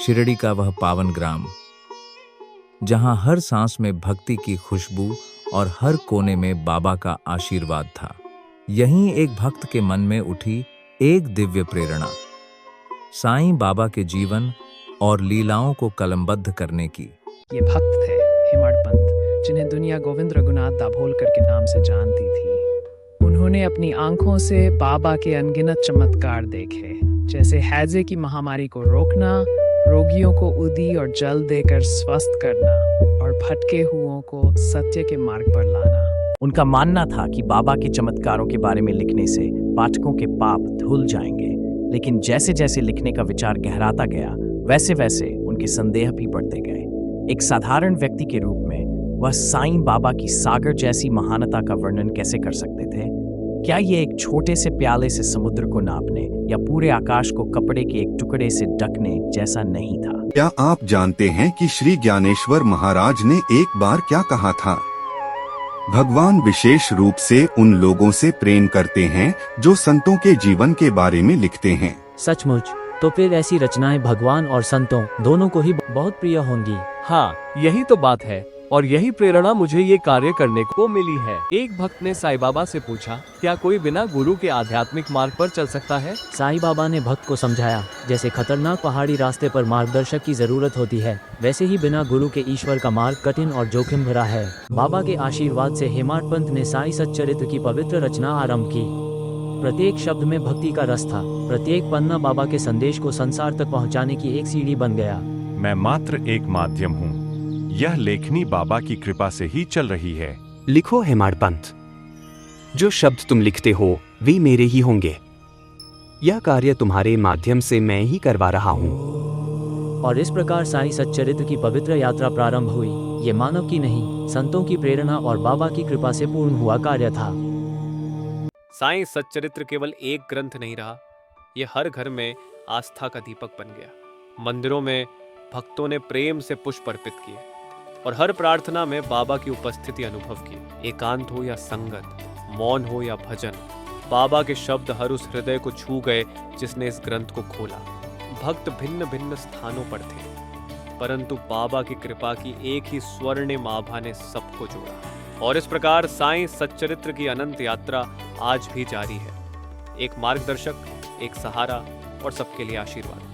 शिरडी का वह पावन ग्राम, जहां हर सांस में भक्ति की खुशबू और हर कोने में बाबा का आशीर्वाद था। यहीं एक भक्त के मन में उठी एक दिव्य प्रेरणा, साईं बाबा के जीवन और लीलाओं को कलमबद्ध करने की। ये भक्त थे हेमाड पंत, जिन्हें दुनिया गोविंद रघुनाथ दाभोलकर के नाम से जानती थी। उन्होंने अपनी आंखों से बाबा के अनगिनत चमत्कार देखे, जैसे हैजे की महामारी को रोकना, रोगियों को उदी और जल देकर स्वस्थ करना और भटके हुओं को सत्य के मार्ग पर लाना। उनका मानना था कि बाबा के चमत्कारों के बारे में लिखने से पाठकों के पाप धुल जाएंगे, लेकिन जैसे जैसे लिखने का विचार गहराता गया, वैसे वैसे उनके संदेह भी बढ़ते गए। एक साधारण व्यक्ति के रूप में वह साईं बाबा की सागर जैसी महानता का वर्णन कैसे कर सकते थे? क्या ये एक छोटे से प्याले से समुद्र को नापने या पूरे आकाश को कपड़े के एक टुकड़े से ढकने जैसा नहीं था? क्या आप जानते हैं कि श्री ज्ञानेश्वर महाराज ने एक बार क्या कहा था? भगवान विशेष रूप से उन लोगों से प्रेम करते हैं जो संतों के जीवन के बारे में लिखते हैं। सचमुच, तो फिर ऐसी रचनाएं भगवान और संतों दोनों को ही बहुत प्रिय होंगी। हाँ, यही तो बात है और यही प्रेरणा मुझे ये कार्य करने को मिली है। एक भक्त ने साईं बाबा से पूछा, क्या कोई बिना गुरु के आध्यात्मिक मार्ग पर चल सकता है? साईं बाबा ने भक्त को समझाया, जैसे खतरनाक पहाड़ी रास्ते पर मार्गदर्शक की जरूरत होती है, वैसे ही बिना गुरु के ईश्वर का मार्ग कठिन और जोखिम भरा है। बाबा के आशीर्वाद से हेमाड पंत ने साईं सच्चरित्र की पवित्र रचना आरम्भ की। प्रत्येक शब्द में भक्ति का रस था, प्रत्येक पन्ना बाबा के संदेश को संसार तक पहुँचाने की एक सीढ़ी बन गया। मैं मात्र एक माध्यम हूँ, यह लेखनी बाबा की कृपा से ही चल रही है। लिखो हेमाड पंत, जो शब्द तुम लिखते हो वे मेरे ही होंगे। यह कार्य तुम्हारे माध्यम से मैं ही करवा रहा हूँ। और इस प्रकार साईं सच्चरित्र की पवित्र यात्रा प्रारंभ हुई। ये मानव की नहीं, संतों की प्रेरणा और बाबा की कृपा से पूर्ण हुआ कार्य था। साईं सच्चरित्र केवल एक ग्रंथ नहीं रहा, ये हर घर में आस्था का दीपक बन गया। मंदिरों में भक्तों ने प्रेम से पुष्प अर्पित किए और हर प्रार्थना में बाबा की उपस्थिति अनुभव की। एकांत हो या संगत, मौन हो या भजन, बाबा के शब्द हर उस हृदय को छू गए जिसने इस ग्रंथ को खोला। भक्त भिन्न भिन्न स्थानों पर थे, परंतु बाबा की कृपा की एक ही स्वर्णिम आभा ने सबको जोड़ा। और इस प्रकार साईं सच्चरित्र की अनंत यात्रा आज भी जारी है। एक मार्गदर्शक, एक सहारा और सबके लिए आशीर्वाद।